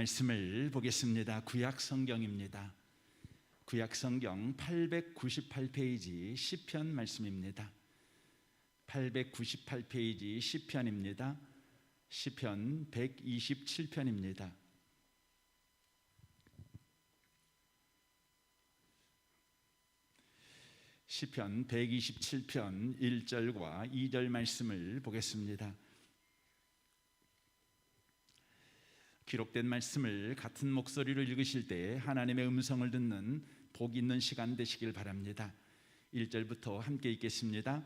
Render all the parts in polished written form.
말씀을 보겠습니다. 구약 성경입니다. 구약 성경 898페이지 시편 말씀입니다. 898페이지 시편입니다. 시편 127편입니다. 시편 127편 1절과 2절 말씀을 보겠습니다. 기록된 말씀을 같은 목소리로 읽으실 때 하나님의 음성을 듣는 복 있는 시간 되시길 바랍니다. 1절부터 함께 읽겠습니다.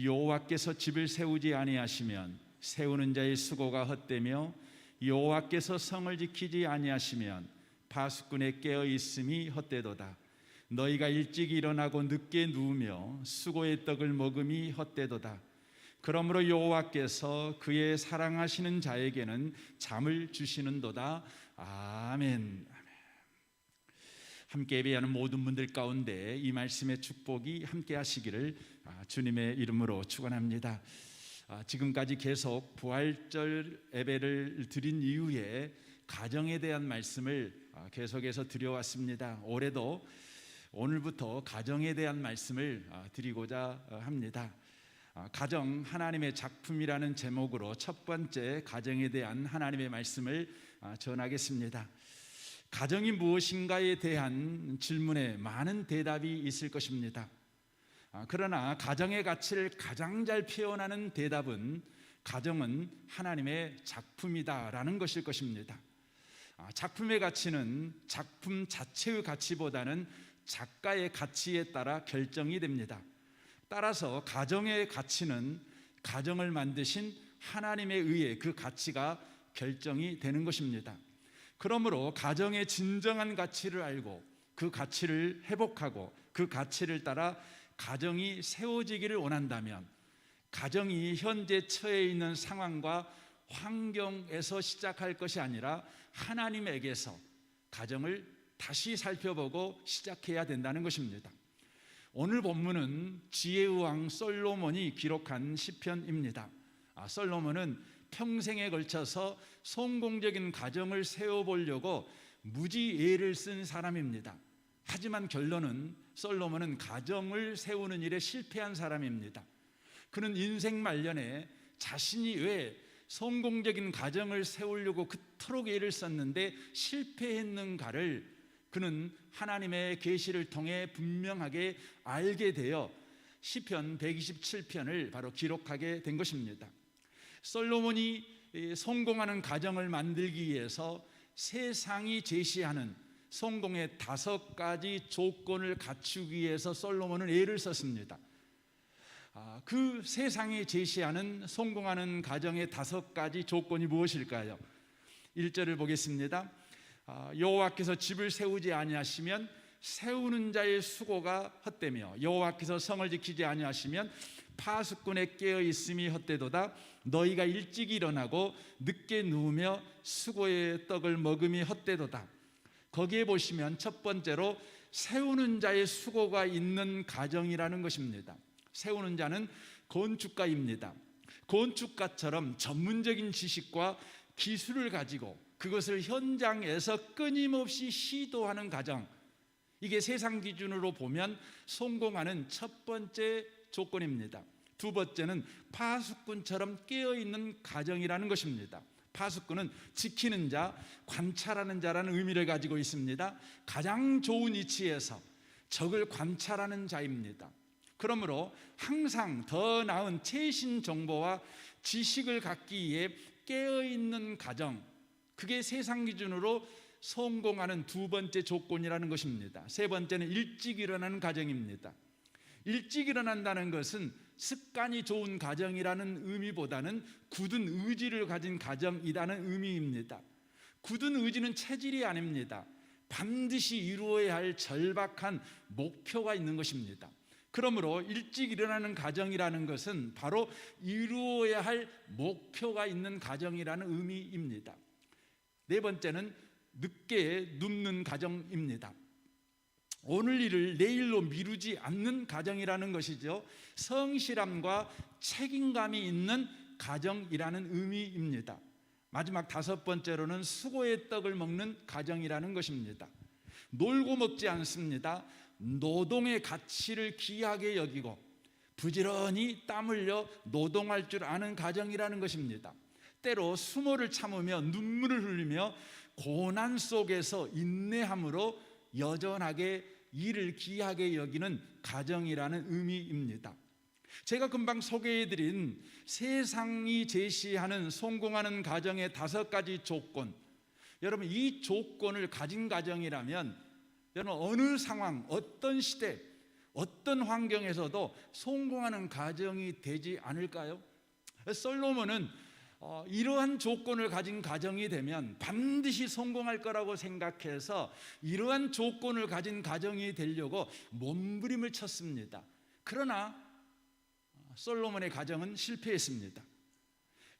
여호와께서 집을 세우지 아니하시면 세우는 자의 수고가 헛되며 여호와께서 성을 지키지 아니하시면 파수꾼의 깨어 있음이 헛되도다. 너희가 일찍 일어나고 늦게 누우며 수고의 떡을 먹음이 헛되도다. 그러므로 여호와께서 그의 사랑하시는 자에게는 잠을 주시는도다. 아멘. 함께 예배하는 모든 분들 가운데 이 말씀의 축복이 함께 하시기를 주님의 이름으로 축원합니다. 지금까지 계속 부활절 예배를 드린 이후에 가정에 대한 말씀을 계속해서 드려왔습니다. 올해도 오늘부터 가정에 대한 말씀을 드리고자 합니다. 가정 하나님의 작품이라는 제목으로 첫 번째 가정에 대한 하나님의 말씀을 전하겠습니다. 가정이 무엇인가에 대한 질문에 많은 대답이 있을 것입니다. 그러나 가정의 가치를 가장 잘 표현하는 대답은 가정은 하나님의 작품이다라는 것일 것입니다. 작품의 가치는 작품 자체의 가치보다는 작가의 가치에 따라 결정이 됩니다. 따라서 가정의 가치는 가정을 만드신 하나님에 의해 그 가치가 결정이 되는 것입니다. 그러므로 가정의 진정한 가치를 알고 그 가치를 회복하고 그 가치를 따라 가정이 세워지기를 원한다면 가정이 현재 처해 있는 상황과 환경에서 시작할 것이 아니라 하나님에게서 가정을 다시 살펴보고 시작해야 된다는 것입니다. 오늘 본문은 지혜의 왕 솔로몬이 기록한 시편입니다. 솔로몬은 평생에 걸쳐서 성공적인 가정을 세워보려고 무지 애를 쓴 사람입니다. 하지만 결론은 솔로몬은 가정을 세우는 일에 실패한 사람입니다. 그는 인생 말년에 자신이 왜 성공적인 가정을 세우려고 그토록 애를 썼는데 실패했는가를 그는 하나님의 계시를 통해 분명하게 알게 되어 시편 127편을 바로 기록하게 된 것입니다. 솔로몬이 성공하는 가정을 만들기 위해서 세상이 제시하는 성공의 5가지 조건을 갖추기 위해서 솔로몬은 애를 썼습니다. 그 세상이 제시하는 성공하는 가정의 5가지 조건이 무엇일까요? 1절을 보겠습니다. 여호와께서 집을 세우지 아니하시면 세우는 자의 수고가 헛되며 여호와께서 성을 지키지 아니하시면 파수꾼의 깨어 있음이 헛되도다. 너희가 일찍 일어나고 늦게 누우며 수고의 떡을 먹음이 헛되도다. 거기에 보시면 첫 번째로 세우는 자의 수고가 있는 가정이라는 것입니다. 세우는 자는 건축가입니다. 건축가처럼 전문적인 지식과 기술을 가지고 그것을 현장에서 끊임없이 시도하는 가정, 이게 세상 기준으로 보면 성공하는 첫 번째 조건입니다. 두 번째는 파수꾼처럼 깨어있는 가정이라는 것입니다. 파수꾼은 지키는 자, 관찰하는 자라는 의미를 가지고 있습니다. 가장 좋은 위치에서 적을 관찰하는 자입니다. 그러므로 항상 더 나은 최신 정보와 지식을 갖기 위해 깨어있는 가정, 그게 세상 기준으로 성공하는 두 번째 조건이라는 것입니다. 세 번째는 일찍 일어나는 가정입니다. 일찍 일어난다는 것은 습관이 좋은 가정이라는 의미보다는 굳은 의지를 가진 가정이라는 의미입니다. 굳은 의지는 체질이 아닙니다. 반드시 이루어야 할 절박한 목표가 있는 것입니다. 그러므로 일찍 일어나는 가정이라는 것은 바로 이루어야 할 목표가 있는 가정이라는 의미입니다. 네 번째는 늦게 눕는 가정입니다. 오늘 일을 내일로 미루지 않는 가정이라는 것이죠. 성실함과 책임감이 있는 가정이라는 의미입니다. 마지막 다섯 번째로는 수고의 떡을 먹는 가정이라는 것입니다. 놀고 먹지 않습니다. 노동의 가치를 귀하게 여기고 부지런히 땀 흘려 노동할 줄 아는 가정이라는 것입니다. 때로 수모를 참으며 눈물을 흘리며 고난 속에서 인내함으로 여전하게 일을 귀하게 여기는 가정이라는 의미입니다. 제가 금방 소개해드린 세상이 제시하는 성공하는 가정의 5가지 조건, 여러분 이 조건을 가진 가정이라면 여러분 어느 상황, 어떤 시대, 어떤 환경에서도 성공하는 가정이 되지 않을까요? 솔로몬은 이러한 조건을 가진 가정이 되면 반드시 성공할 거라고 생각해서 이러한 조건을 가진 가정이 되려고 몸부림을 쳤습니다. 그러나 솔로몬의 가정은 실패했습니다.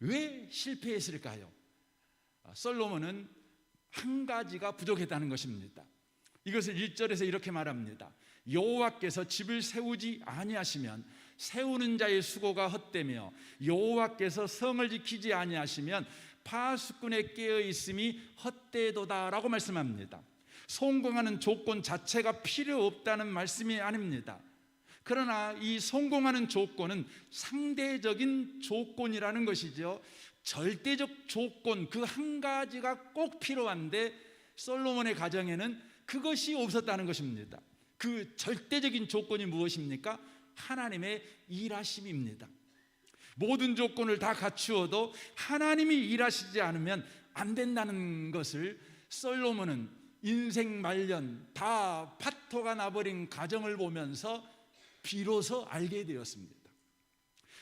왜 실패했을까요? 솔로몬은 한 가지가 부족했다는 것입니다. 이것을 1절에서 이렇게 말합니다. 여호와께서 집을 세우지 아니하시면 세우는 자의 수고가 헛되며 여호와께서 성을 지키지 아니하시면 파수꾼의 깨어 있음이 헛되도다 라고 말씀합니다. 성공하는 조건 자체가 필요 없다는 말씀이 아닙니다. 그러나 이 성공하는 조건은 상대적인 조건이라는 것이죠. 절대적 조건 그 한 가지가 꼭 필요한데 솔로몬의 가정에는 그것이 없었다는 것입니다. 그 절대적인 조건이 무엇입니까? 하나님의 일하심입니다. 모든 조건을 다 갖추어도 하나님이 일하시지 않으면 안 된다는 것을 솔로몬은 인생 말년 다 파토가 나버린 가정을 보면서 비로소 알게 되었습니다.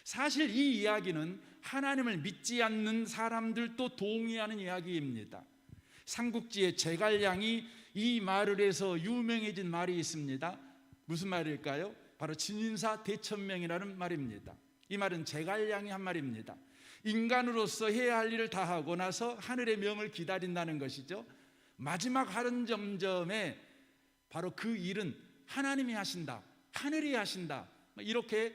사실 이 이야기는 하나님을 믿지 않는 사람들도 동의하는 이야기입니다. 삼국지의 제갈량이 이 말을 해서 유명해진 말이 있습니다. 무슨 말일까요? 바로 진인사 대천명이라는 말입니다. 이 말은 제갈량이 한 말입니다. 인간으로서 해야 할 일을 다 하고 나서 하늘의 명을 기다린다는 것이죠. 마지막 하는 점점에 바로 그 일은 하나님이 하신다, 하늘이 하신다, 이렇게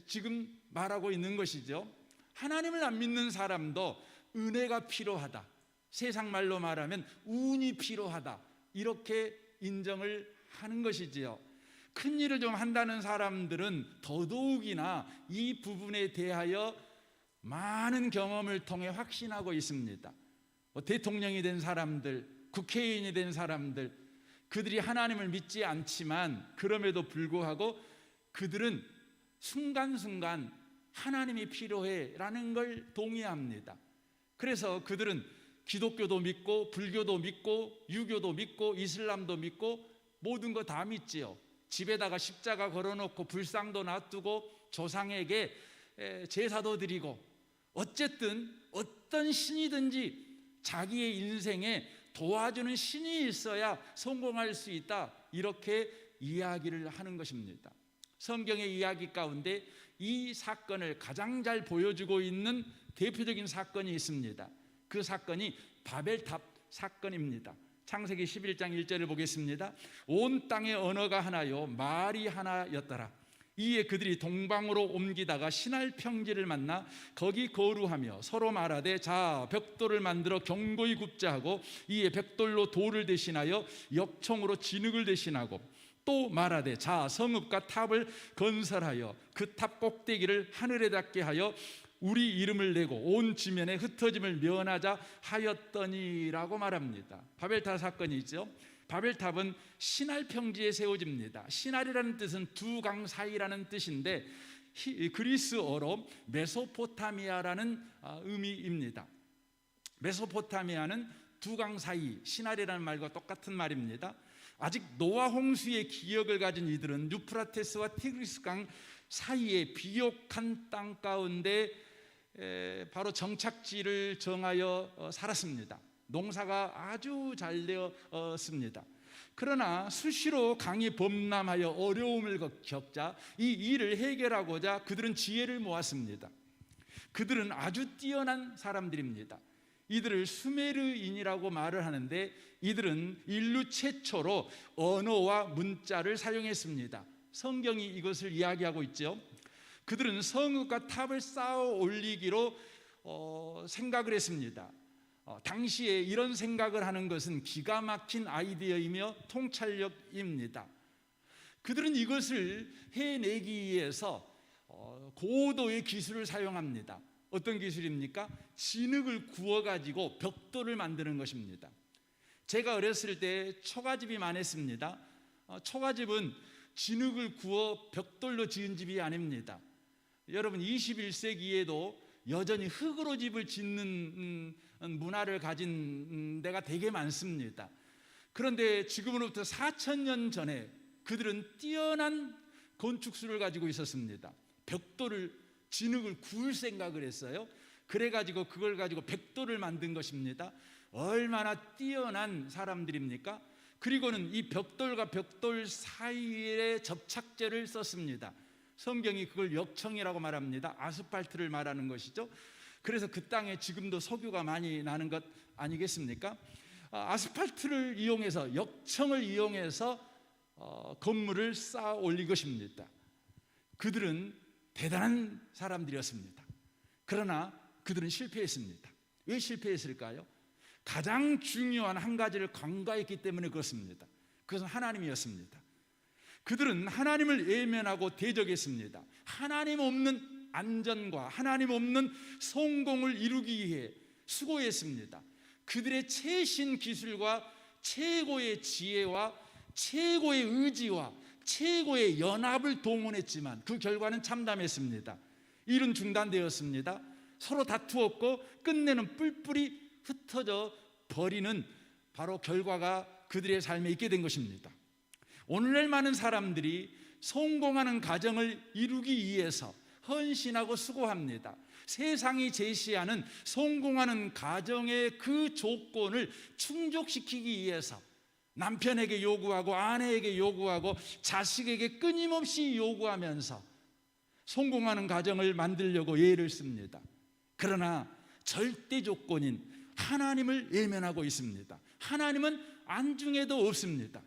지금 말하고 있는 것이죠. 하나님을 안 믿는 사람도 은혜가 필요하다, 세상 말로 말하면 운이 필요하다, 이렇게 인정을 하는 것이지요. 큰 일을 좀 한다는 사람들은 더더욱이나 이 부분에 대하여 많은 경험을 통해 확신하고 있습니다. 대통령이 된 사람들, 국회의원이 된 사람들, 그들이 하나님을 믿지 않지만 그럼에도 불구하고 그들은 순간순간 하나님이 필요해 라는 걸 동의합니다. 그래서 그들은 기독교도 믿고 불교도 믿고 유교도 믿고 이슬람도 믿고 모든 거 다 믿지요. 집에다가 십자가 걸어놓고 불상도 놔두고 조상에게 제사도 드리고, 어쨌든 어떤 신이든지 자기의 인생에 도와주는 신이 있어야 성공할 수 있다, 이렇게 이야기를 하는 것입니다. 성경의 이야기 가운데 이 사건을 가장 잘 보여주고 있는 대표적인 사건이 있습니다. 그 사건이 바벨탑 사건입니다. 창세기 11장 1절을 보겠습니다. 온 땅의 언어가 하나요 말이 하나였더라. 이에 그들이 동방으로 옮기다가 시날 평지를 만나 거기 거루하며 서로 말하되 자 벽돌을 만들어 견고히 굽자 하고, 이에 벽돌로 돌을 대신하여 역청으로 진흙을 대신하고, 또 말하되 자 성읍과 탑을 건설하여 그 탑 꼭대기를 하늘에 닿게 하여 우리 이름을 내고 온 지면에 흩어짐을 면하자 하였더니라고 말합니다. 바벨탑 사건이죠. 바벨탑은 시날 평지에 세워집니다. 시날이라는 뜻은 두 강 사이라는 뜻인데 그리스어로 메소포타미아라는 의미입니다. 메소포타미아는 두 강 사이, 시날이라는 말과 똑같은 말입니다. 아직 노아 홍수의 기억을 가진 이들은 유프라테스와 티그리스 강 사이의 비옥한 땅 가운데 바로 정착지를 정하여 살았습니다. 농사가 아주 잘 되었습니다. 그러나 수시로 강이 범람하여 어려움을 겪자 이 일을 해결하고자 그들은 지혜를 모았습니다. 그들은 아주 뛰어난 사람들입니다. 이들을 수메르인이라고 말을 하는데 이들은 인류 최초로 언어와 문자를 사용했습니다. 성경이 이것을 이야기하고 있죠. 그들은 성읍과 탑을 쌓아 올리기로 생각을 했습니다. 당시에 이런 생각을 하는 것은 기가 막힌 아이디어이며 통찰력입니다. 그들은 이것을 해내기 위해서 고도의 기술을 사용합니다. 어떤 기술입니까? 진흙을 구워가지고 벽돌을 만드는 것입니다. 제가 어렸을 때 초가집이 많았습니다. 초가집은 진흙을 구워 벽돌로 지은 집이 아닙니다. 여러분 21세기에도 여전히 흙으로 집을 짓는 문화를 가진 데가 되게 많습니다. 그런데 지금으로부터 4,000년 전에 그들은 뛰어난 건축술을 가지고 있었습니다. 벽돌을, 진흙을 구울 생각을 했어요. 그래가지고 그걸 가지고 벽돌을 만든 것입니다. 얼마나 뛰어난 사람들입니까? 그리고는 이 벽돌과 벽돌 사이에 접착제를 썼습니다. 성경이 그걸 역청이라고 말합니다. 아스팔트를 말하는 것이죠. 그래서 그 땅에 지금도 석유가 많이 나는 것 아니겠습니까? 아스팔트를 이용해서, 역청을 이용해서 건물을 쌓아 올린 것입니다. 그들은 대단한 사람들이었습니다. 그러나 그들은 실패했습니다. 왜 실패했을까요? 가장 중요한 한 가지를 간과했기 때문에 그렇습니다. 그것은 하나님이었습니다. 그들은 하나님을 외면하고 대적했습니다. 하나님 없는 안전과 하나님 없는 성공을 이루기 위해 수고했습니다. 그들의 최신 기술과 최고의 지혜와 최고의 의지와 최고의 연합을 동원했지만 그 결과는 참담했습니다. 일은 중단되었습니다. 서로 다투었고 끝내는 뿔뿔이 흩어져 버리는 바로 결과가 그들의 삶에 있게 된 것입니다. 오늘날 많은 사람들이 성공하는 가정을 이루기 위해서 헌신하고 수고합니다. 세상이 제시하는 성공하는 가정의 그 조건을 충족시키기 위해서 남편에게 요구하고 아내에게 요구하고 자식에게 끊임없이 요구하면서 성공하는 가정을 만들려고 애를 씁니다. 그러나 절대 조건인 하나님을 외면하고 있습니다. 하나님은 안중에도 없습니다.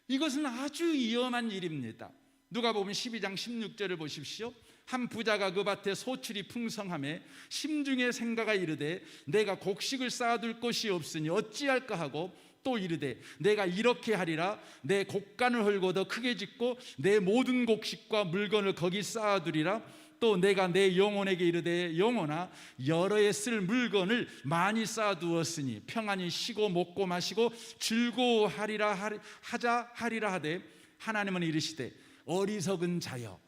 이것은 아주 위험한 일입니다. 누가복음 12장 16절을 보십시오. 한 부자가 그 밭에 소출이 풍성하매 심중에 생각하 이르되 내가 곡식을 쌓아둘 곳이 없으니 어찌할까 하고 또 이르되 내가 이렇게 하리라 내 곡간을 헐고 더 크게 짓고 내 모든 곡식과 물건을 거기 쌓아두리라. 또 내가 내 영혼에게 이르되 영혼아 여러 해 쓸 물건을 많이 쌓아두었으니 평안히 쉬고 먹고 마시고 즐거워하리라 하리라 하되 하나님은 이르시되 어리석은 자여.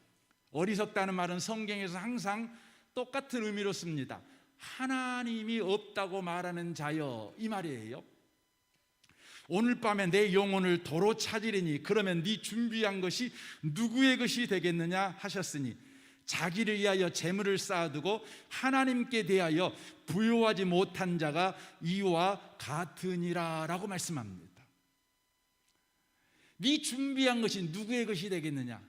어리석다는 말은 성경에서 항상 똑같은 의미로 씁니다. 하나님이 없다고 말하는 자여, 이 말이에요. 오늘 밤에 내 영혼을 도로 찾으리니 그러면 네 준비한 것이 누구의 것이 되겠느냐 하셨으니 자기를 위하여 재물을 쌓아두고 하나님께 대하여 부요하지 못한 자가 이와 같으니라 라고 말씀합니다. 네 준비한 것이 누구의 것이 되겠느냐?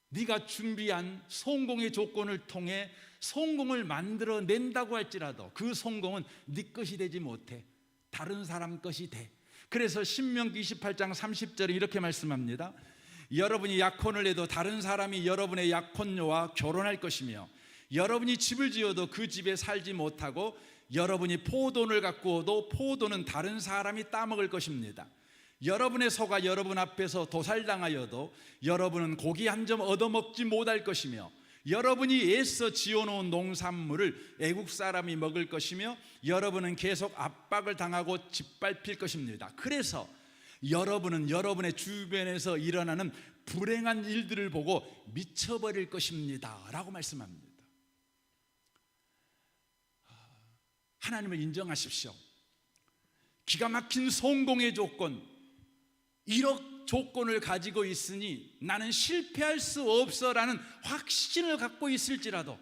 네가 준비한 성공의 조건을 통해 성공을 만들어낸다고 할지라도 그 성공은 네 것이 되지 못해. 다른 사람 것이 돼. 그래서 신명기 28장 30절에 이렇게 말씀합니다. 여러분이 약혼을 해도 다른 사람이 여러분의 약혼녀와 결혼할 것이며 여러분이 집을 지어도 그 집에 살지 못하고 여러분이 포도를 가꾸어도 포도는 다른 사람이 따먹을 것입니다. 여러분의 소가 여러분 앞에서 도살당하여도 여러분은 고기 한 점 얻어먹지 못할 것이며 여러분이 애써 지어놓은 농산물을 애국 사람이 먹을 것이며 여러분은 계속 압박을 당하고 짓밟힐 것입니다. 그래서 여러분은 여러분의 주변에서 일어나는 불행한 일들을 보고 미쳐버릴 것입니다 라고 말씀합니다. 하나님을 인정하십시오. 기가 막힌 성공의 조건, 1억 조건을 가지고 있으니 나는 실패할 수 없어 라는 확신을 갖고 있을지라도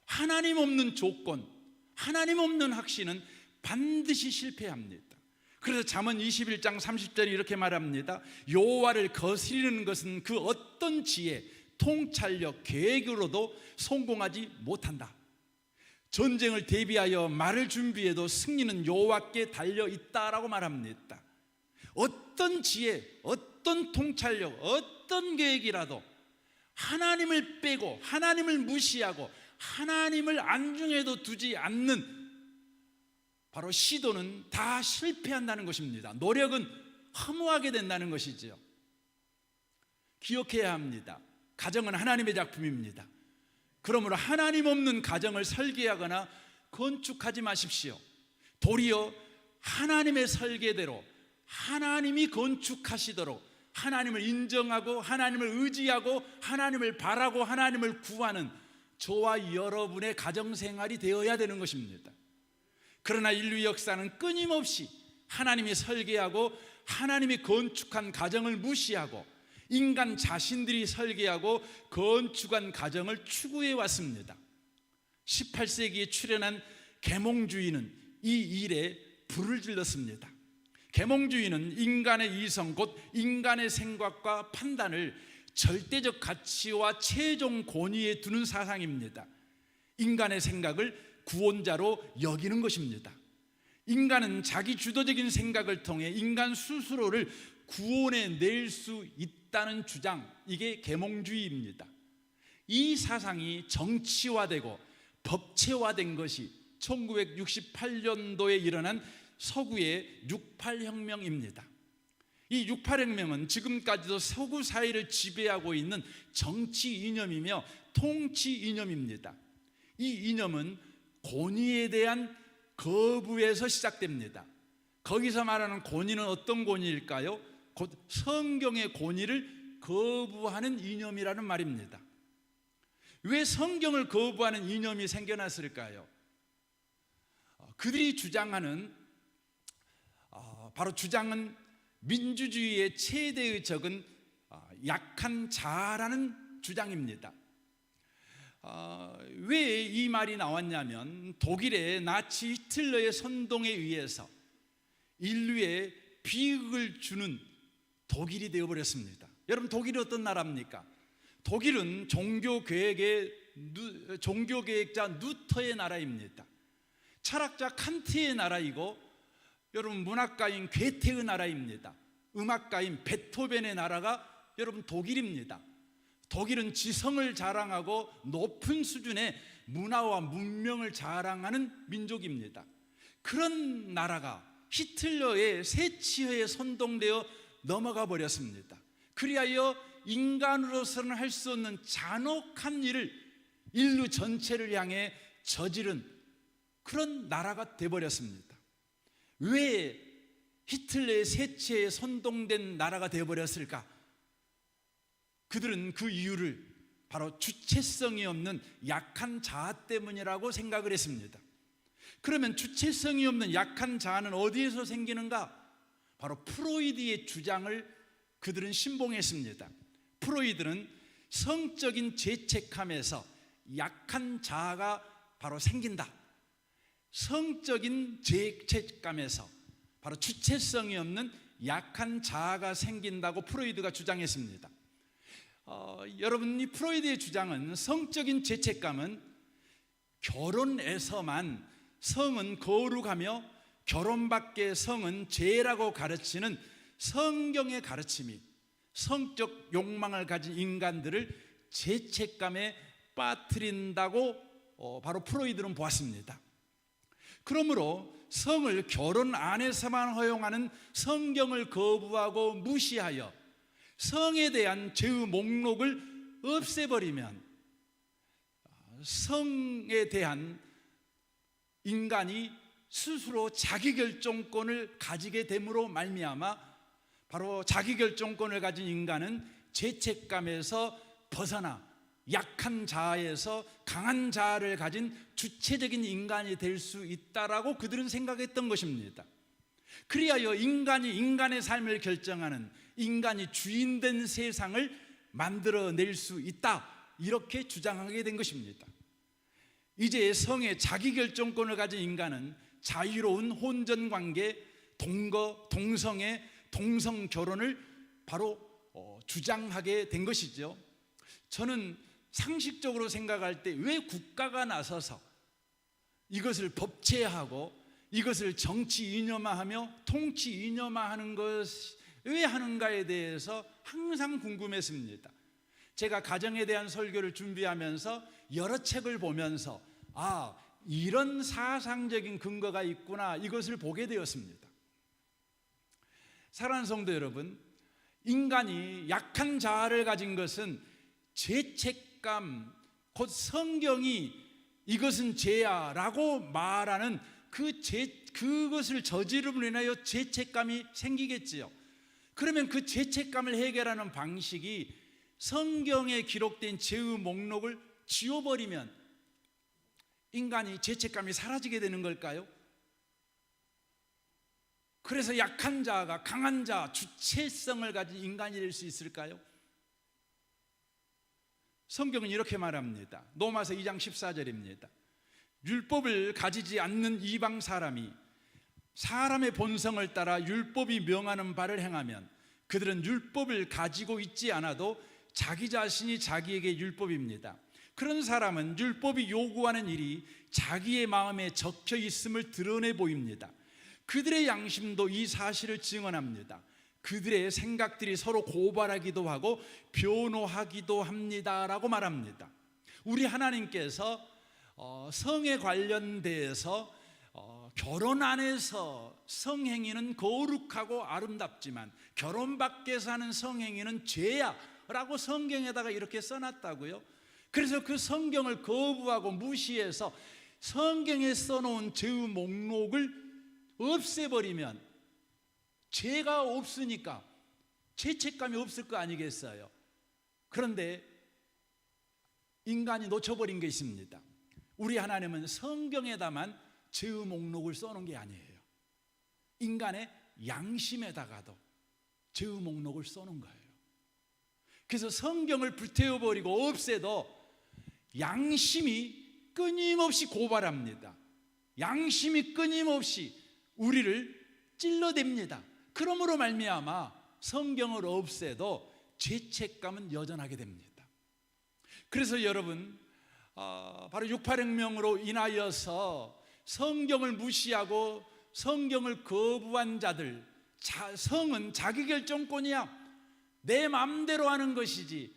하나님 없는 조건, 하나님 없는 확신은 반드시 실패합니다. 그래서 잠언 21장 30절에 이렇게 말합니다. 여호와를 거스리는 것은 그 어떤 지혜, 통찰력, 계획으로도 성공하지 못한다. 전쟁을 대비하여 말을 준비해도 승리는 여호와께 달려있다라고 말합니다. 어떤 지혜, 어떤 통찰력, 어떤 계획이라도 하나님을 빼고 하나님을 무시하고 하나님을 안중에도 두지 않는 바로 시도는 다 실패한다는 것입니다. 노력은 허무하게 된다는 것이지요. 기억해야 합니다. 가정은 하나님의 작품입니다. 그러므로 하나님 없는 가정을 설계하거나 건축하지 마십시오. 도리어 하나님의 설계대로 하나님이 건축하시도록 하나님을 인정하고 하나님을 의지하고 하나님을 바라고 하나님을 구하는 저와 여러분의 가정생활이 되어야 되는 것입니다. 그러나 인류 역사는 끊임없이 하나님이 설계하고 하나님이 건축한 가정을 무시하고 인간 자신들이 설계하고 건축한 가정을 추구해 왔습니다. 18세기에 출현한 계몽주의는 이 일에 불을 질렀습니다. 계몽주의는 인간의 이성 곧 인간의 생각과 판단을 절대적 가치와 최종 권위에 두는 사상입니다. 인간의 생각을 구원자로 여기는 것입니다. 인간은 자기 주도적인 생각을 통해 인간 스스로를 구원해 낼 수 있다는 주장, 이게 계몽주의입니다. 이 사상이 정치화되고 법체화된 것이 1968년도에 일어난 서구의 68혁명입니다. 이 68혁명은 지금까지도 서구 사회를 지배하고 있는 정치 이념이며 통치 이념입니다. 이 이념은 권위에 대한 거부에서 시작됩니다. 거기서 말하는 권위는 어떤 권위일까요? 곧 성경의 권위를 거부하는 이념이라는 말입니다. 왜 성경을 거부하는 이념이 생겨났을까요? 그들이 주장하는 바로 주장은 민주주의의 최대의 적은 약한 자라는 주장입니다. 왜 이 말이 나왔냐면 독일의 나치 히틀러의 선동에 의해서 인류에 비극을 주는 독일이 되어버렸습니다. 여러분, 독일이 어떤 나라입니까? 독일은 종교개혁자 루터의 나라입니다. 철학자 칸트의 나라이고, 여러분, 문학가인 괴테의 나라입니다. 음악가인 베토벤의 나라가 여러분 독일입니다. 독일은 지성을 자랑하고 높은 수준의 문화와 문명을 자랑하는 민족입니다. 그런 나라가 히틀러의 세치에 선동되어 넘어가 버렸습니다. 그리하여 인간으로서는 할 수 없는 잔혹한 일을 인류 전체를 향해 저지른 그런 나라가 되어버렸습니다. 왜 히틀러의 세치에 선동된 나라가 되어버렸을까? 그들은 그 이유를 바로 주체성이 없는 약한 자아 때문이라고 생각을 했습니다. 그러면 주체성이 없는 약한 자아는 어디에서 생기는가? 바로 프로이드의 주장을 그들은 신봉했습니다. 프로이드는 성적인 죄책감에서 약한 자아가 바로 생긴다. 성적인 죄책감에서 바로 주체성이 없는 약한 자아가 생긴다고 프로이드가 주장했습니다. 여러분, 이 프로이드의 주장은 성적인 죄책감은 결혼에서만 성은 거룩하며 결혼 밖의 성은 죄라고 가르치는 성경의 가르침이 성적 욕망을 가진 인간들을 죄책감에 빠뜨린다고 바로 프로이드는 보았습니다. 그러므로 성을 결혼 안에서만 허용하는 성경을 거부하고 무시하여 성에 대한 죄의 목록을 없애버리면 성에 대한 인간이 스스로 자기결정권을 가지게 됨으로 말미암아 바로 자기결정권을 가진 인간은 죄책감에서 벗어나 약한 자아에서 강한 자아를 가진 주체적인 인간이 될 수 있다라고 그들은 생각했던 것입니다. 그리하여 인간이 인간의 삶을 결정하는, 인간이 주인된 세상을 만들어낼 수 있다, 이렇게 주장하게 된 것입니다. 이제 성의 자기결정권을 가진 인간은 자유로운 혼전관계, 동거, 동성애, 동성결혼을 바로 주장하게 된 것이죠. 저는 상식적으로 생각할 때 왜 국가가 나서서 이것을 법제하고 이것을 정치 이념화하며 통치 이념화하는 것이 왜 하는가에 대해서 항상 궁금했습니다. 제가 가정에 대한 설교를 준비하면서 여러 책을 보면서 이런 사상적인 근거가 있구나, 이것을 보게 되었습니다. 사랑하는 성도 여러분, 인간이 약한 자아를 가진 것은 죄책감, 곧 성경이 이것은 죄야 라고 말하는 그것을 저지름으로 인하여 죄책감이 생기겠지요. 그러면 그 죄책감을 해결하는 방식이 성경에 기록된 죄의 목록을 지워버리면 인간이 죄책감이 사라지게 되는 걸까요? 그래서 약한 자가 강한 자, 주체성을 가진 인간이 될 수 있을까요? 성경은 이렇게 말합니다. 로마서 2장 14절입니다. 율법을 가지지 않는 이방 사람이 사람의 본성을 따라 율법이 명하는 바를 행하면 그들은 율법을 가지고 있지 않아도 자기 자신이 자기에게 율법입니다. 그런 사람은 율법이 요구하는 일이 자기의 마음에 적혀 있음을 드러내 보입니다. 그들의 양심도 이 사실을 증언합니다. 그들의 생각들이 서로 고발하기도 하고 변호하기도 합니다라고 말합니다. 우리 하나님께서 성에 관련돼서 결혼 안에서 성행위는 거룩하고 아름답지만 결혼 밖에서 하는 성행위는 죄야 라고 성경에다가 이렇게 써놨다고요. 그래서 그 성경을 거부하고 무시해서 성경에 써놓은 죄의 목록을 없애버리면 죄가 없으니까 죄책감이 없을 거 아니겠어요? 그런데 인간이 놓쳐버린 게 있습니다. 우리 하나님은 성경에다만 죄의 목록을 써놓은 게 아니에요. 인간의 양심에다가도 죄의 목록을 써놓은 거예요. 그래서 성경을 불태워버리고 없애도 양심이 끊임없이 고발합니다. 양심이 끊임없이 우리를 찔러댑니다. 그러므로 말미암아 성경을 없애도 죄책감은 여전하게 됩니다. 그래서 여러분, 바로 6.8혁명으로 인하여서 성경을 무시하고 성경을 거부한 자들, 성은 자기 결정권이야, 내 마음대로 하는 것이지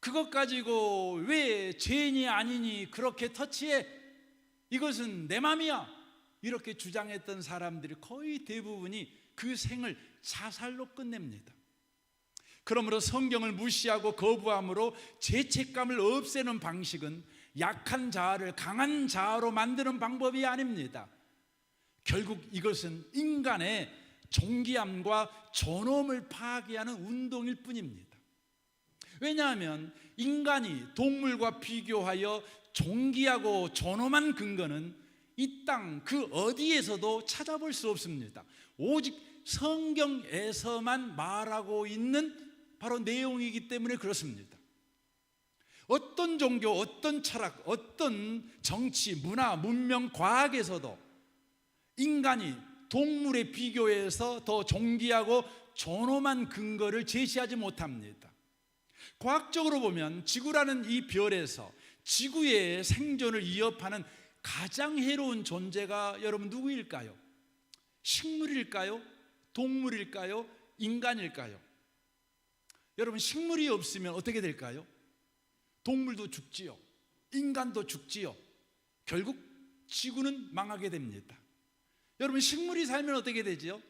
그것 가지고 왜 죄인이 아니니 그렇게 터치해, 이것은 내 맘이야, 이렇게 주장했던 사람들이 거의 대부분이 그 생을 자살로 끝냅니다. 그러므로 성경을 무시하고 거부함으로 죄책감을 없애는 방식은 약한 자아를 강한 자아로 만드는 방법이 아닙니다. 결국 이것은 인간의 존귀함과 존엄을 파괴하는 운동일 뿐입니다. 왜냐하면 인간이 동물과 비교하여 존귀하고 존엄한 근거는 이 땅 그 어디에서도 찾아볼 수 없습니다. 오직 성경에서만 말하고 있는 바로 내용이기 때문에 그렇습니다. 어떤 종교, 어떤 철학, 어떤 정치, 문화, 문명, 과학에서도 인간이 동물에 비교해서 더 존귀하고 존엄한 근거를 제시하지 못합니다. 과학적으로 보면 지구라는 이 별에서 지구의 생존을 위협하는 가장 해로운 존재가 여러분 누구일까요? 식물일까요? 동물일까요? 인간일까요? 여러분, 식물이 없으면 어떻게 될까요? 동물도 죽지요, 인간도 죽지요. 결국 지구는 망하게 됩니다. 여러분, 식물이 살면 어떻게 되지요?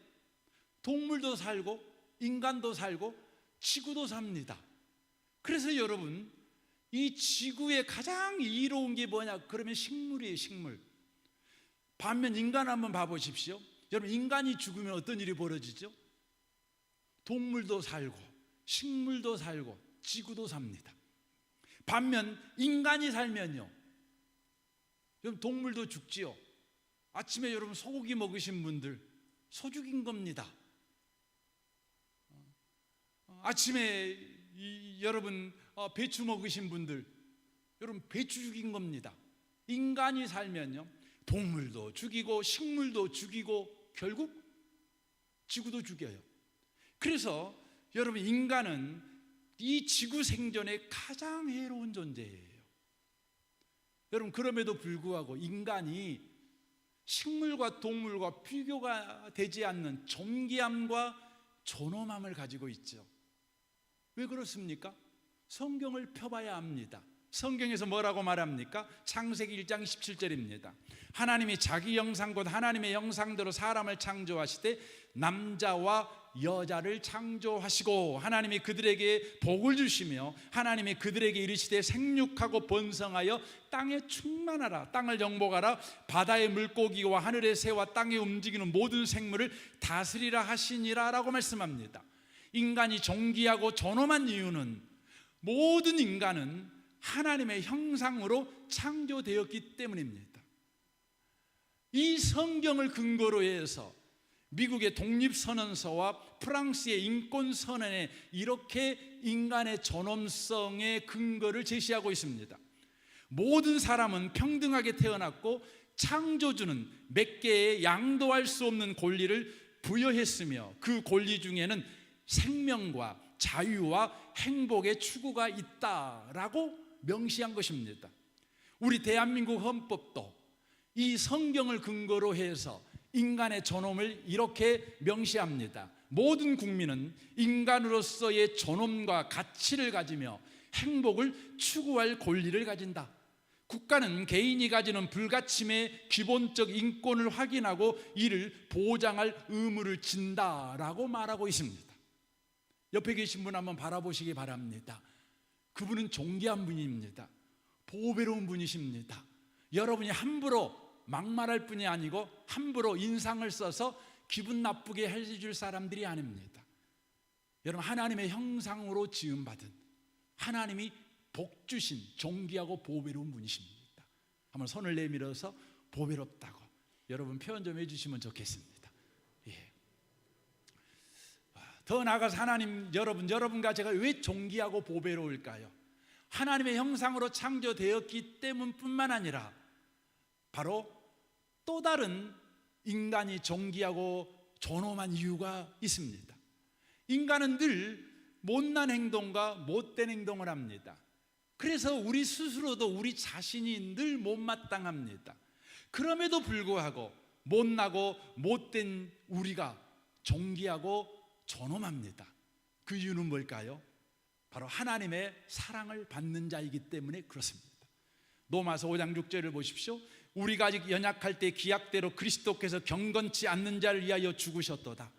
동물도 살고 인간도 살고 지구도 삽니다. 그래서 여러분, 이 지구에 가장 이로운 게 뭐냐? 그러면 식물이에요, 식물. 반면 인간 한번 봐보십시오. 여러분, 인간이 죽으면 어떤 일이 벌어지죠? 동물도 살고 식물도 살고 지구도 삽니다. 반면 인간이 살면요, 여러분, 동물도 죽지요. 아침에 여러분 소고기 먹으신 분들 소 죽인 겁니다. 아침에 여러분 배추 먹으신 분들 여러분 배추 죽인 겁니다. 인간이 살면요, 동물도 죽이고 식물도 죽이고 결국 지구도 죽여요. 그래서 여러분, 인간은 이 지구 생존에 가장 해로운 존재예요. 여러분, 그럼에도 불구하고 인간이 식물과 동물과 비교가 되지 않는 존귀함과 존엄함을 가지고 있죠. 왜 그렇습니까? 성경을 펴봐야 합니다. 성경에서 뭐라고 말합니까? 창세기 1장 17절입니다. 하나님이 자기 형상 곧 하나님의 형상대로 사람을 창조하시되 남자와 여자를 창조하시고 하나님이 그들에게 복을 주시며 하나님이 그들에게 이르시되 생육하고 번성하여 땅에 충만하라, 땅을 정복하라, 바다의 물고기와 하늘의 새와 땅에 움직이는 모든 생물을 다스리라 하시니라 라고 말씀합니다. 인간이 존귀하고 존엄한 이유는 모든 인간은 하나님의 형상으로 창조되었기 때문입니다. 이 성경을 근거로 해서 미국의 독립선언서와 프랑스의 인권선언에 이렇게 인간의 존엄성의 근거를 제시하고 있습니다. 모든 사람은 평등하게 태어났고 창조주는 몇 개의 양도할 수 없는 권리를 부여했으며 그 권리 중에는 생명과 자유와 행복의 추구가 있다라고 명시한 것입니다. 우리 대한민국 헌법도 이 성경을 근거로 해서 인간의 존엄을 이렇게 명시합니다. 모든 국민은 인간으로서의 존엄과 가치를 가지며 행복을 추구할 권리를 가진다. 국가는 개인이 가지는 불가침의 기본적 인권을 확인하고 이를 보장할 의무를 진다라고 말하고 있습니다. 옆에 계신 분 한번 바라보시기 바랍니다. 그분은 존귀한 분입니다. 보배로운 분이십니다. 여러분이 함부로 막말할 뿐이 아니고 함부로 인상을 써서 기분 나쁘게 해줄 사람들이 아닙니다. 여러분, 하나님의 형상으로 지음받은 하나님이 복 주신 존귀하고 보배로운 분이십니다. 한번 손을 내밀어서 보배롭다고 여러분 표현 좀 해주시면 좋겠습니다. 예. 더 나아가서 하나님, 여러분과 제가 왜 존귀하고 보배로울까요? 하나님의 형상으로 창조되었기 때문뿐만 아니라 바로 또 다른 인간이 존귀하고 존엄한 이유가 있습니다. 인간은 늘 못난 행동과 못된 행동을 합니다. 그래서 우리 스스로도 우리 자신이 늘 못마땅합니다. 그럼에도 불구하고 못나고 못된 우리가 존귀하고 존엄합니다. 그 이유는 뭘까요? 바로 하나님의 사랑을 받는 자이기 때문에 그렇습니다. 로마서 5장 6절을 보십시오. 우리가 아직 연약할 때 기약대로 그리스도께서 경건치 않는 자를 위하여 죽으셨도다.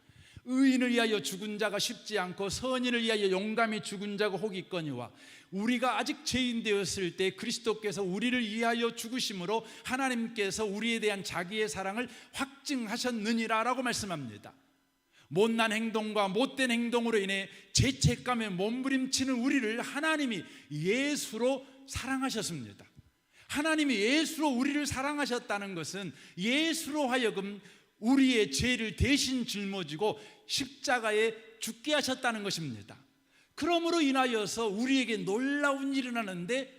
의인을 위하여 죽은 자가 쉽지 않고 선인을 위하여 용감히 죽은 자가 혹 있거니와 우리가 아직 죄인 되었을 때 그리스도께서 우리를 위하여 죽으심으로 하나님께서 우리에 대한 자기의 사랑을 확증하셨느니라 라고 말씀합니다. 못난 행동과 못된 행동으로 인해 죄책감에 몸부림치는 우리를 하나님이 예수로 사랑하셨습니다. 하나님이 예수로 우리를 사랑하셨다는 것은 예수로 하여금 우리의 죄를 대신 짊어지고 십자가에 죽게 하셨다는 것입니다. 그러므로 인하여서 우리에게 놀라운 일이 일어나는데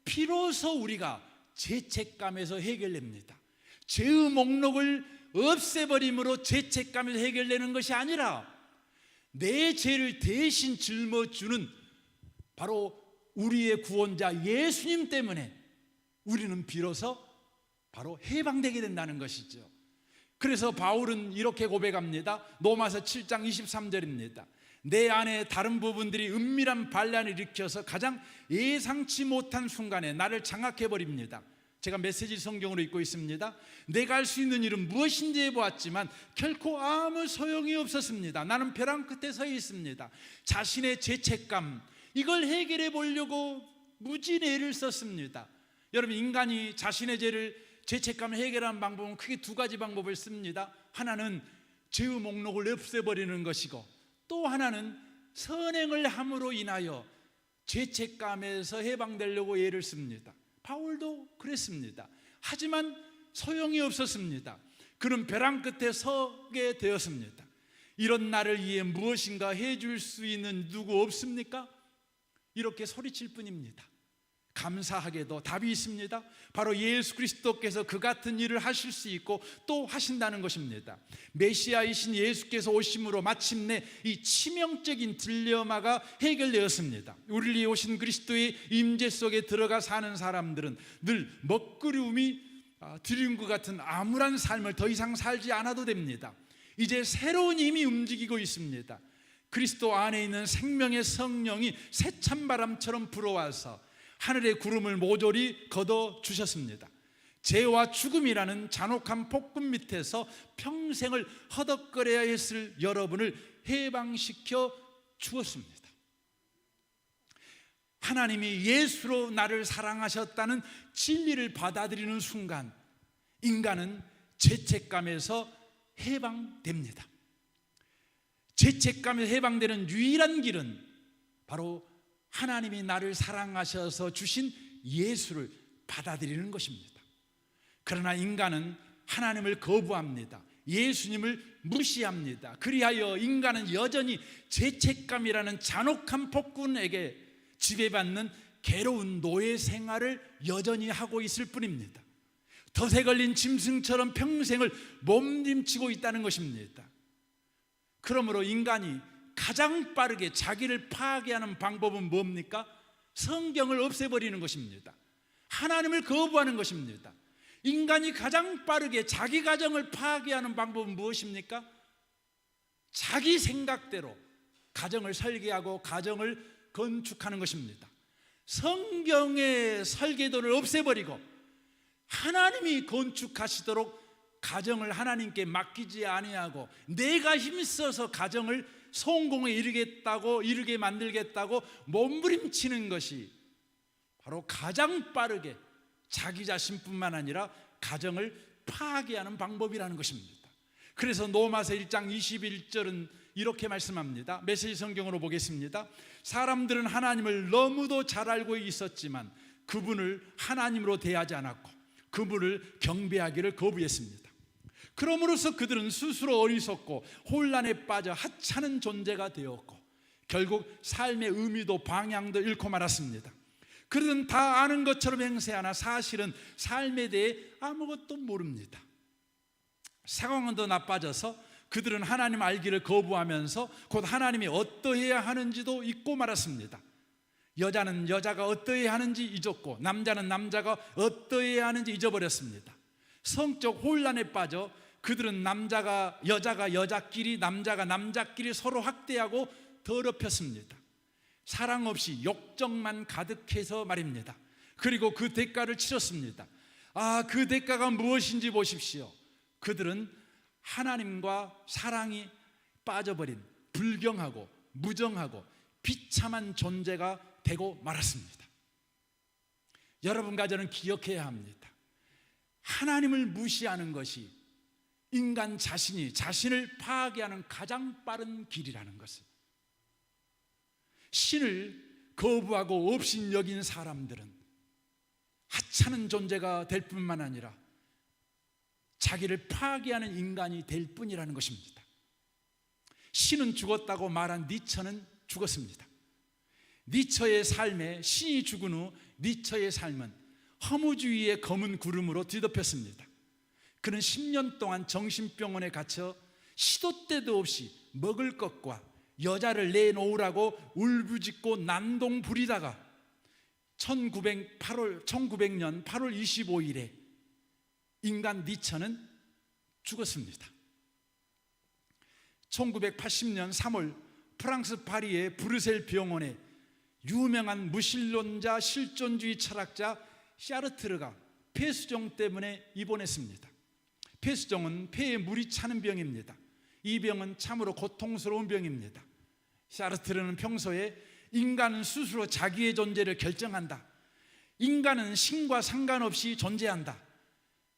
비로소 우리가 죄책감에서 해결됩니다. 죄의 목록을 없애버림으로 죄책감에서 해결되는 것이 아니라 내 죄를 대신 짊어주는 바로 우리의 구원자 예수님 때문에 우리는 비로소 바로 해방되게 된다는 것이죠. 그래서 바울은 이렇게 고백합니다. 로마서 7장 23절입니다. 내 안에 다른 부분들이 은밀한 반란을 일으켜서 가장 예상치 못한 순간에 나를 장악해버립니다. 제가 메시지 성경으로 읽고 있습니다. 내가 할 수 있는 일은 무엇인지 해보았지만 결코 아무 소용이 없었습니다. 나는 벼랑 끝에 서 있습니다. 자신의 죄책감, 이걸 해결해 보려고 무진 애를 썼습니다. 여러분, 인간이 자신의 죄책감을 해결하는 방법은 크게 두 가지 방법을 씁니다. 하나는 죄의 목록을 없애버리는 것이고 또 하나는 선행을 함으로 인하여 죄책감에서 해방되려고 애를 씁니다. 바울도 그랬습니다. 하지만 소용이 없었습니다. 그는 벼랑 끝에 서게 되었습니다. 이런 나를 위해 무엇인가 해줄 수 있는 누구 없습니까? 이렇게 소리칠 뿐입니다. 감사하게도 답이 있습니다. 바로 예수 그리스도께서 그 같은 일을 하실 수 있고 또 하신다는 것입니다. 메시아이신 예수께서 오심으로 마침내 이 치명적인 딜레마가 해결되었습니다. 우리를 위해 오신 그리스도의 임재 속에 들어가 사는 사람들은 늘 먹구름이 들인 것 같은 암울한 삶을 더 이상 살지 않아도 됩니다. 이제 새로운 힘이 움직이고 있습니다. 그리스도 안에 있는 생명의 성령이 새찬바람처럼 불어와서 하늘의 구름을 모조리 걷어주셨습니다. 죄와 죽음이라는 잔혹한 폭군 밑에서 평생을 허덕거려야 했을 여러분을 해방시켜 주었습니다. 하나님이 예수로 나를 사랑하셨다는 진리를 받아들이는 순간 인간은 죄책감에서 해방됩니다. 죄책감에서 해방되는 유일한 길은 바로 하나님이 나를 사랑하셔서 주신 예수를 받아들이는 것입니다. 그러나 인간은 하나님을 거부합니다. 예수님을 무시합니다. 그리하여 인간은 여전히 죄책감이라는 잔혹한 폭군에게 지배받는 괴로운 노예 생활을 여전히 하고 있을 뿐입니다. 덫에 걸린 짐승처럼 평생을 몸부림치고 있다는 것입니다. 그러므로 인간이 가장 빠르게 자기를 파괴하는 방법은 뭡니까? 성경을 없애버리는 것입니다. 하나님을 거부하는 것입니다. 인간이 가장 빠르게 자기 가정을 파괴하는 방법은 무엇입니까? 자기 생각대로 가정을 설계하고 가정을 건축하는 것입니다. 성경의 설계도를 없애버리고 하나님이 건축하시도록 가정을 하나님께 맡기지 아니하고 내가 힘써서 가정을 성공에 이르게 만들겠다고 몸부림치는 것이 바로 가장 빠르게 자기 자신뿐만 아니라 가정을 파괴하는 방법이라는 것입니다. 그래서 로마서 1장 21절은 이렇게 말씀합니다. 메시지 성경으로 보겠습니다. 사람들은 하나님을 너무도 잘 알고 있었지만 그분을 하나님으로 대하지 않았고 그분을 경배하기를 거부했습니다. 그러므로서 그들은 스스로 어리석고 혼란에 빠져 하찮은 존재가 되었고 결국 삶의 의미도 방향도 잃고 말았습니다. 그들은 다 아는 것처럼 행세하나 사실은 삶에 대해 아무것도 모릅니다. 상황은 더 나빠져서 그들은 하나님 알기를 거부하면서 곧 하나님이 어떠해야 하는지도 잊고 말았습니다. 여자는 여자가 어떠해야 하는지 잊었고 남자는 남자가 어떠해야 하는지 잊어버렸습니다. 성적 혼란에 빠져 그들은 여자가 여자끼리 남자가 남자끼리 서로 학대하고 더럽혔습니다. 사랑 없이 욕정만 가득해서 말입니다. 그리고 그 대가를 치렀습니다. 그 대가가 무엇인지 보십시오. 그들은 하나님과 사랑이 빠져버린 불경하고 무정하고 비참한 존재가 되고 말았습니다. 여러분과 저는 기억해야 합니다. 하나님을 무시하는 것이 인간 자신이 자신을 파괴하는 가장 빠른 길이라는 것을, 신을 거부하고 없인 여긴 사람들은 하찮은 존재가 될 뿐만 아니라 자기를 파괴하는 인간이 될 뿐이라는 것입니다. 신은 죽었다고 말한 니처는 죽었습니다. 니처의 삶에 신이 죽은 후 니처의 삶은 허무주의의 검은 구름으로 뒤덮였습니다. 그는 10년 동안 정신병원에 gat혀 시도 때도 없이 먹을 것과 여자를 내놓으라고 울부짖고 난동 부리다가 1900년 8월 25일에 인간 니처는 죽었습니다. 1980년 3월 프랑스 파리의 브르셀 병원에 유명한 무신론자 실존주의 철학자 샤르트르가 폐수종 때문에 입원했습니다. 폐수종은 폐에 물이 차는 병입니다. 이 병은 참으로 고통스러운 병입니다. 샤르트르는 평소에 인간은 스스로 자기의 존재를 결정한다. 인간은 신과 상관없이 존재한다.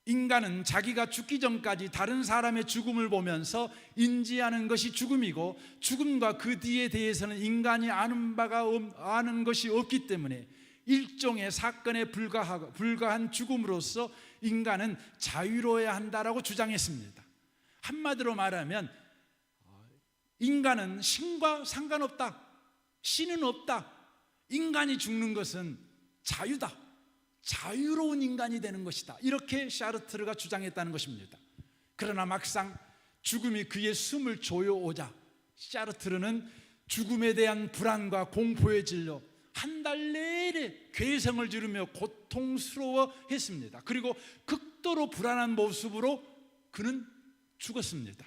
인간은 자기가 죽기 전까지 다른 사람의 죽음을 보면서 인지하는 것이 죽음이고 죽음과 그 뒤에 대해서는 인간이 아는 것이 없기 때문에 일종의 사건에 불과한 죽음으로서 인간은 자유로워야 한다라고 주장했습니다. 한마디로 말하면 인간은 신과 상관없다. 신은 없다. 인간이 죽는 것은 자유다. 자유로운 인간이 되는 것이다. 이렇게 샤르트르가 주장했다는 것입니다. 그러나 막상 죽음이 그의 숨을 조여오자 샤르트르는 죽음에 대한 불안과 공포에 질려 한 달 내내 괴성을 지르며 고통스러워했습니다. 그리고 극도로 불안한 모습으로 그는 죽었습니다.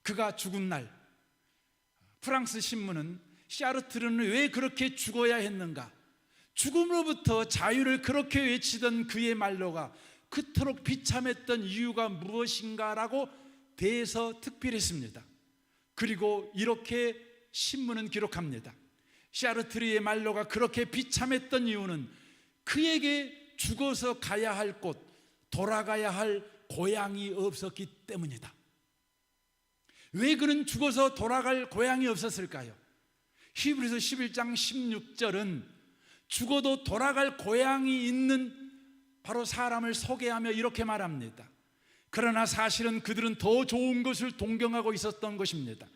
그가 죽은 날 프랑스 신문은 샤르트르는 왜 그렇게 죽어야 했는가, 죽음으로부터 자유를 그렇게 외치던 그의 말로가 그토록 비참했던 이유가 무엇인가라고 대해서 특필했습니다. 그리고 이렇게 신문은 기록합니다. 샤르트르의 말로가 그렇게 비참했던 이유는 그에게 죽어서 가야 할 곳, 돌아가야 할 고향이 없었기 때문이다. 왜 그는 죽어서 돌아갈 고향이 없었을까요? 히브리서 11장 16절은 죽어도 돌아갈 고향이 있는 바로 사람을 소개하며 이렇게 말합니다. 그러나 사실은 그들은 더 좋은 것을 동경하고 있었던 것입니다.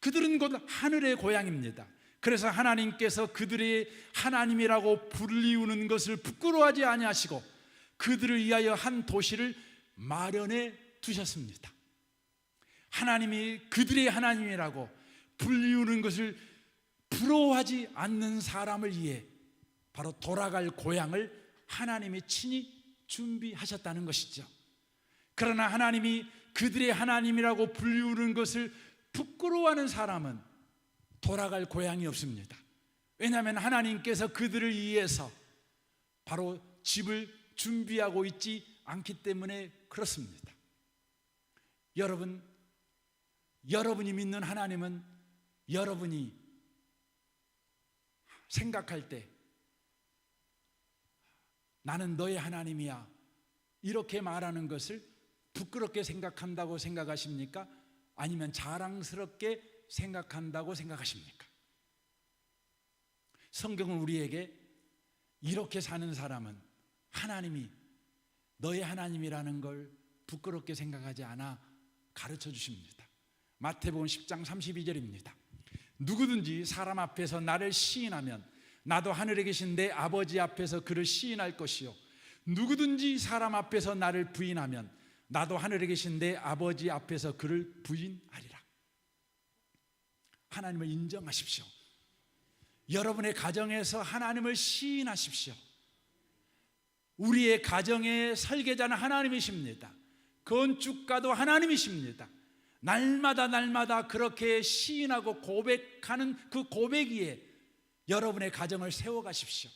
그들은 곧 하늘의 고향입니다. 그래서 하나님께서 그들의 하나님이라고 불리우는 것을 부끄러워하지 아니하시고 그들을 위하여 한 도시를 마련해 두셨습니다. 하나님이 그들의 하나님이라고 불리우는 것을 부러워하지 않는 사람을 위해 바로 돌아갈 고향을 하나님이 친히 준비하셨다는 것이죠. 그러나 하나님이 그들의 하나님이라고 불리우는 것을 부끄러워하는 사람은 돌아갈 고향이 없습니다. 왜냐하면 하나님께서 그들을 위해서 바로 집을 준비하고 있지 않기 때문에 그렇습니다. 여러분이 믿는 하나님은 여러분이 생각할 때 나는 너의 하나님이야 이렇게 말하는 것을 부끄럽게 생각한다고 생각하십니까? 아니면 자랑스럽게 생각한다고 생각하십니까? 성경은 우리에게 이렇게 사는 사람은 하나님이 너의 하나님이라는 걸 부끄럽게 생각하지 않아 가르쳐 주십니다. 마태복음 10장 32절입니다. 누구든지 사람 앞에서 나를 시인하면 나도 하늘에 계신 내 아버지 앞에서 그를 시인할 것이요 누구든지 사람 앞에서 나를 부인하면 나도 하늘에 계신 내 아버지 앞에서 그를 부인하리라. 하나님을 인정하십시오. 여러분의 가정에서 하나님을 시인하십시오. 우리의 가정의 설계자는 하나님이십니다. 건축가도 하나님이십니다. 날마다 그렇게 시인하고 고백하는 그 고백 위에 여러분의 가정을 세워가십시오.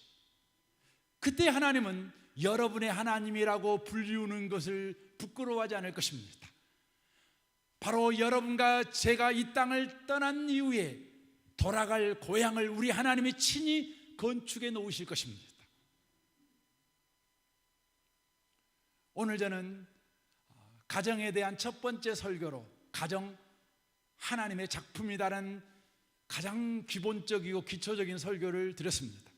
그때 하나님은 여러분의 하나님이라고 불리우는 것을 부끄러워하지 않을 것입니다. 바로 여러분과 제가 이 땅을 떠난 이후에 돌아갈 고향을 우리 하나님이 친히 건축해 놓으실 것입니다. 오늘 저는 가정에 대한 첫 번째 설교로 가정 하나님의 작품이다라는 가장 기본적이고 기초적인 설교를 드렸습니다.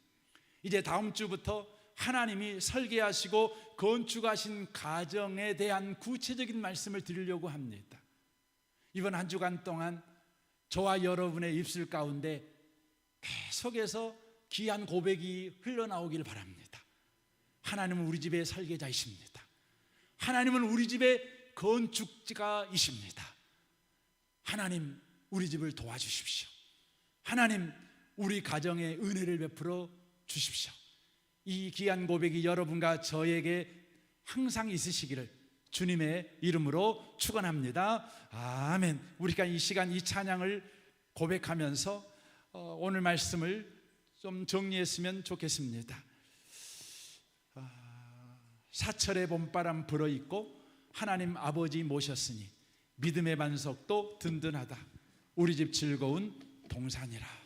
이제 다음 주부터 하나님이 설계하시고 건축하신 가정에 대한 구체적인 말씀을 드리려고 합니다. 이번 한 주간 동안 저와 여러분의 입술 가운데 계속해서 귀한 고백이 흘러나오길 바랍니다. 하나님은 우리 집의 설계자이십니다. 하나님은 우리 집의 건축자이십니다. 하나님 우리 집을 도와주십시오. 하나님 우리 가정에 은혜를 베풀어 주십시오. 이 귀한 고백이 여러분과 저에게 항상 있으시기를 주님의 이름으로 축원합니다. 아멘. 우리가 이 시간 이 찬양을 고백하면서 오늘 말씀을 좀 정리했으면 좋겠습니다. 사철의 봄바람 불어있고 하나님 아버지 모셨으니 믿음의 반석도 든든하다. 우리 집 즐거운 동산이라.